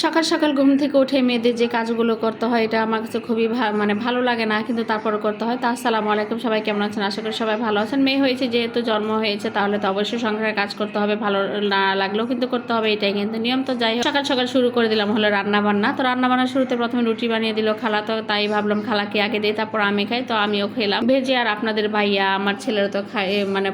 সকাল সকাল ঘুম থেকে উঠে মেয়েদের যে কাজগুলো করতে হয় এটা আমার কাছে খুবই ভালো লাগে না, কিন্তু তারপরে করতে হয়। তা আসসালামু আলাইকুম, সবাই কেমন আছেন? আশা করি সবাই ভালো আছেন। মেয়ে হয়েছে যেহেতু, জন্ম হয়েছে, তাহলে তো অবশ্যই সংসারের কাজ করতে হবে, ভালো না লাগলেও কিন্তু করতে হবে, এটাই কিন্তু নিয়ম। তো যাই হোক, সকাল সকাল শুরু করে দিলাম হলো রান্না বান্না। তো রান্না বান্নার শুরুতে প্রথমে রুটি বানিয়ে দিল খালা, তো তাই ভাবলাম খালাকে আগে দিই, তারপর আমি খাই। তো আমিও খেলাম ভেজে, আর আপনাদের ভাইয়া আমার ছেলেরা তো খায়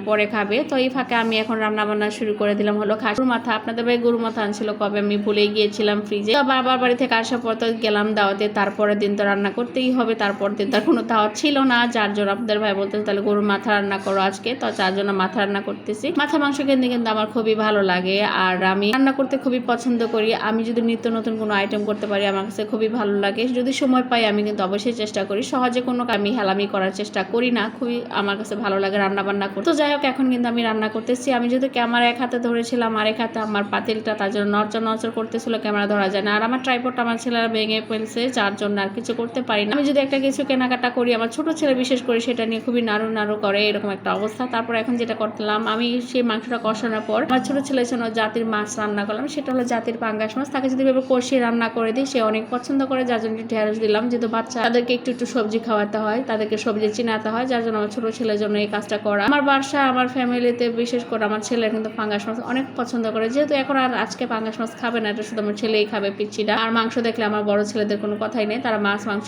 পরে খাবে। তো এই ফাঁকে আমি এখন রান্না বান্না শুরু করে দিলাম হলো গরু মাথা। আপনাদের ভাই গরু মাথা আনছিল কবে, আমি ভুলে গিয়েছিলাম ফ্রিজে। তো বাবার বাড়ি থেকে আসার পর তো গেলাম দাওয়াতে, তারপরের দিন তো রান্না করতেই হবে। তারপর দিন তার কোনো দাওয়াত ছিল না, যার জন্য আপনাদের ভাই বলতেছে তাহলে গরুর মাথা রান্না করো আজকে। তো যার জন্য মাথা রান্না করতেছি। মাথা মাংস কিন্তু কিন্তু আমার খুবই ভালো লাগে, আর আমি রান্না করতে খুবই পছন্দ করি। আমি যদি নিত্য নতুন কোনো আইটেম করতে পারি আমার কাছে খুবই ভালো লাগে। যদি সময় পাই আমি কিন্তু অবশ্যই চেষ্টা করি, সহজে কোনো আমি হেলামি করার চেষ্টা করি না। খুবই আমার কাছে ভালো লাগে রান্না বান্না করতে। তো যাই হোক, এখন কিন্তু আমি রান্না করতেছি। আমি যদি ক্যামেরা এক হাতে ধরেছিলাম, আরেক হাতে আমার পাতিলটা, তার জন্য নড়চড় নড়চড় করতেছিল, ক্যামেরা ধরা যায় না। আর আমার ট্রাইপডটা আমার ছেলেরা ভেঙে ফেলছে, যার জন্য আর কিছু করতে পারি না। আমি যদি একটা কিছু কেনাকাটা করি, আমার ছোট ছেলে বিশেষ করে সেটা নিয়ে খুবই নাড়ু নাড়ু করে, এরকম একটা অবস্থা। তারপর এখন যেটা করলাম, আমি সেই মাংসটা কষানোর পর আমার ছোট ছেলের জন্য জাতির মাছ রান্না করলাম, সেটা হলো জাতির পাঙ্গাস মাছ। তাকে যদি এভাবে কষিয়ে রান্না করে দিই, সে অনেক পছন্দ করে, যার জন্য ঢেঁড়স দিলাম। যেহেতু বাচ্চা, তাদেরকে একটু একটু সবজি খাওয়াতে হয়, তাদেরকে সবজি চিনাতে হয়, যার জন্য আমার ছোট ছেলের জন্য এই কাজটা করা। আমার বাসা, আমার ফ্যামিলিতে বিশেষ করে আমার ছেলে কিন্তু পাঙ্গাস মাছ অনেক পছন্দ করে। যেহেতু এখন আর আজকে পাঙ্গাস মাছ খাবে না, এটা শুধু আমার ছেলেই খাবে, পিচ্ছিটা। আর মাংস দেখলে আমার বড় ছেলেদের কোনো কথাই নেই, তারা মাছ মাংস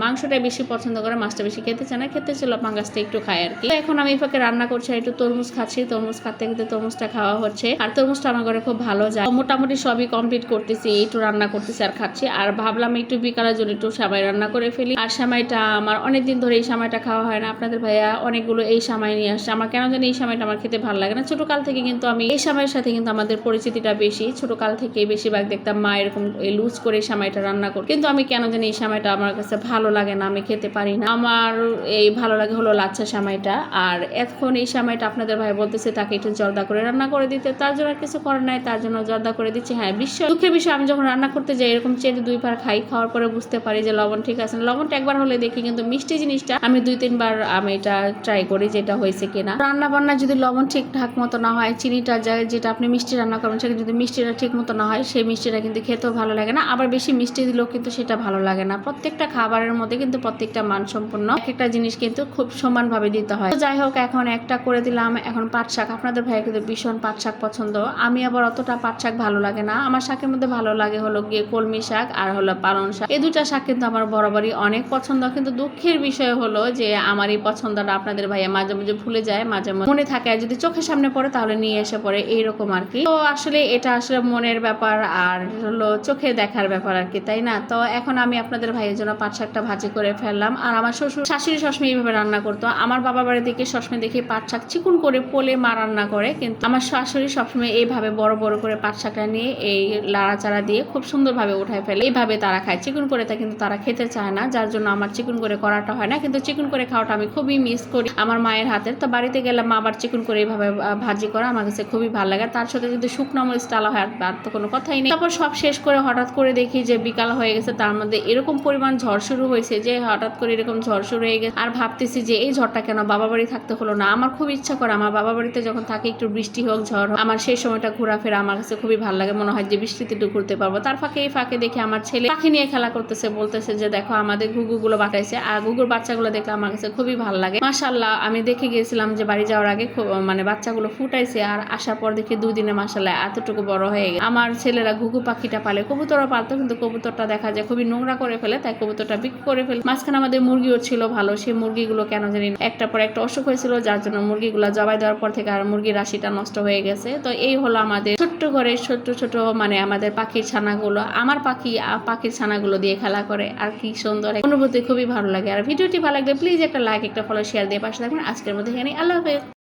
মাংসটাই বেশি পছন্দ করে, মাছটা বেশি খেতে চায় না। খেতে ছিল পাঙ্গাসটা একটু খায় আর কি। এখন আমি এই ফাঁকে রান্না করছি, একটু তরমুজ খাচ্ছি। তরমুজ খাতে খেতে তরমুজটা খাওয়া হচ্ছে, আর তরমুজটা আমার ঘরে খুব ভালো যায়। মোটামুটি সবই কমপ্লিট করতেছি, একটু রান্না করতেছি আর খাচ্ছি। আর ভাবলাম একটু বিকালের জন্য একটু সেমাই রান্না করে ফেলি। আর সেমাইটা আমার অনেকদিন ধরে এই সেমাইটা খাওয়া হয় না। আপনাদের ভাইয়া অনেকগুলো এই সেমাই নিয়ে আসছে, আমার কেন জানি এই সেমাইটা আমার খেতে ভালো লাগে না। ছোটকাল থেকে কিন্তু আমি এই সেমাইয়ের সাথে কিন্তু আমাদের পরিচিতিটা বেশি। ছোটকাল থেকে বেশিরভাগ দেখতাম মা এরকম লুজ করে এই সেমাইটা রান্না করে, কিন্তু আমি কেন জানি এই সেমাইটা আমার কাছে ভালো লাগে না, আমি খেতে পারি না। আমার এই ভালো লাগে হলো লাচ্ছা সেমাইটা। আর এখন এই সেমাইটা আপনাদের ভাই বলতেছে তাকে একটু জর্দা করে রান্না করে দিতে, তার জন্য আর কিছু করার নাই, তার জন্য জর্দা করে দিচ্ছি। হ্যাঁ, দুঃখের বিষয়, আমি যখন রান্না করতে যাই এরকম চেটে দুই পার খাই, খাওয়ার পরে বুঝতে পারি যে লবণ ঠিক আছে না। লবণটা একবার হলে দেখি, কিন্তু মিষ্টি জিনিসটা আমি 2-3 বার আমি এটা ট্রাই করি যেটা হয়েছে কিনা। রান্না বান্না যদি লবণ ঠিকঠাক মতো না হয়, চিনিটা যেটা আপনি মিষ্টি রান্না করবেন সেটা যদি মিষ্টিটা ঠিক মতো না হয়, সেই মিষ্টিটা কিন্তু খেতেও ভালো লাগে না। আবার বেশি মিষ্টি দিলেও কিন্তু সেটা ভালো লাগে না। প্রত্যেকটা খাবারের মধ্যে কিন্তু প্রত্যেকটা মানসম্পন্ন এক একটা জিনিস কিন্তু খুব সমানভাবে দিতে হয়। তো যাই হোক, এখন একটা করে দিলাম। এখন পাট শাক, আপনাদের ভাইয়া কিন্তু ভীষণ পাট শাক পছন্দ, আমি আবার অতটা পাট শাক ভালো লাগে না। আমার শাকের মধ্যে ভালো লাগে হলো গিয়ে কলমি শাক আর হলো পালং শাক, এই দুটা শাক কিন্তু আমার বরাবরই অনেক পছন্দ। কিন্তু দুঃখের বিষয় হলো যে আমার এই পছন্দটা আপনাদের ভাইয়া মাঝে মাঝে ভুলে যায়, মাঝে মাঝে মনে থাকে, আর যদি চোখের সামনে পড়ে তাহলে নিয়ে এসে পড়ে, এইরকম আর কি। তো আসলে এটা আসলে মনের ব্যাপার আর হলো চোখে দেখার ব্যাপার আর কি, তাই না? তো এখন আমি আপনাদের ভাইয়ের জন্য পাট শাকটা ভাজি করে ফেললাম। আর আমার শ্বশুর শাশুড়ি সবসময় এইভাবে রান্না করতো। আমার বাবা বাড়ি থেকে সবসময় দেখি পাট শাক চিকুন করে পোলে মা রান্না করে, কিন্তু আমার শাশুড়ি সবসময় এইভাবে বড় বড় করে পাট শাকটা নিয়ে এই লাড়াচাড়া দিয়ে খুব সুন্দরভাবে উঠায় ফেলে, এইভাবে তারা খায়। চিকুন করে তা কিন্তু তারা খেতে চায় না, যার জন্য আমার চিকুন করে করাটা হয় না। কিন্তু চিকুন করে খাওয়াটা আমি খুবই মিস করি আমার মায়ের হাতের। তো বাড়িতে গেলে মা আবার চিকুন করে এইভাবে ভাজি করা আমার কাছে খুবই ভালো লাগে। তার সাথে যদি শুকনো মরিচ ডালা হয় আর তো কোনো কথাই নেই। তারপর সব শেষ করে হঠাৎ করে দেখি যে বিকাল হয়ে গেছে, তার মধ্যে এরকম পরিমাণ ঝড় শুরু হয়েছে যে হঠাৎ করে এরকম ঝড় শুরু হয়ে গেছে। আর ভাবতেছি যে এই ঝড়টা কেন বাবা বাড়ি থাকতে হলো না। আমার খুব ইচ্ছা করে আমার বাবা বাড়িতে যখন থাকে একটু বৃষ্টি হোক, ঝড় হোক, আমার সেই সময়টা ঘোরাফেরা আমার কাছে খুবই ভালো লাগে, মনে হয় যে বৃষ্টিতে একটু ঘুরতে পারবো। তার ফাঁকে এই ফাঁকে দেখি আমার ছেলে পাখি নিয়ে খেলা করতেছে, বলতেছে যে দেখো আমাদের ঘুঘুগুলো বাটাইছে। আর ঘুঘুর বাচ্চাগুলো দেখলে আমার কাছে খুবই ভালো লাগে। মাশাআল্লাহ, আমি দেখে গিয়েছিলাম যে বাড়ি যাওয়ার আগে বাচ্চাগুলো ফুটাইছে, আর আসার পর দেখি 2 দিনে মাশাআল্লাহ এতটুকু বড় হয়ে গেছে। আমার ছেলেরা ঘুঘু পাখিটা পালে, কবুতরও পালতো, কিন্তু কবুতরটা দেখা যায় খুবই নোংরা করে ফেলে, তাই কবুতরটা বিক্রি করে ফেলে। মাঝখানে আমাদের মুরগিও ছিল ভালো, সেই মুরগিগুলো কেন জানি একটার পর একটা অসুখ হয়েছিল, যার জন্য মুরগিগুলো জবাই দেওয়ার পর থেকে আর মুরগির রাশিটা নষ্ট হয়ে গেছে। তো এই হলো আমাদের ছোট্ট ঘরে ছোট্ট ছোট আমাদের পাখির ছানাগুলো। আমার পাখির ছানাগুলো দিয়ে খেলা করে, আর কি সুন্দর অনুভূতি, খুবই ভালো লাগে। আর ভিডিওটি ভালো লাগলে প্লিজ একটা লাইক, একটা ফলো, শেয়ার দিয়ে পাশে থাকবেন। আজকের মধ্যে এখানে আল্লাহ হাফেজ।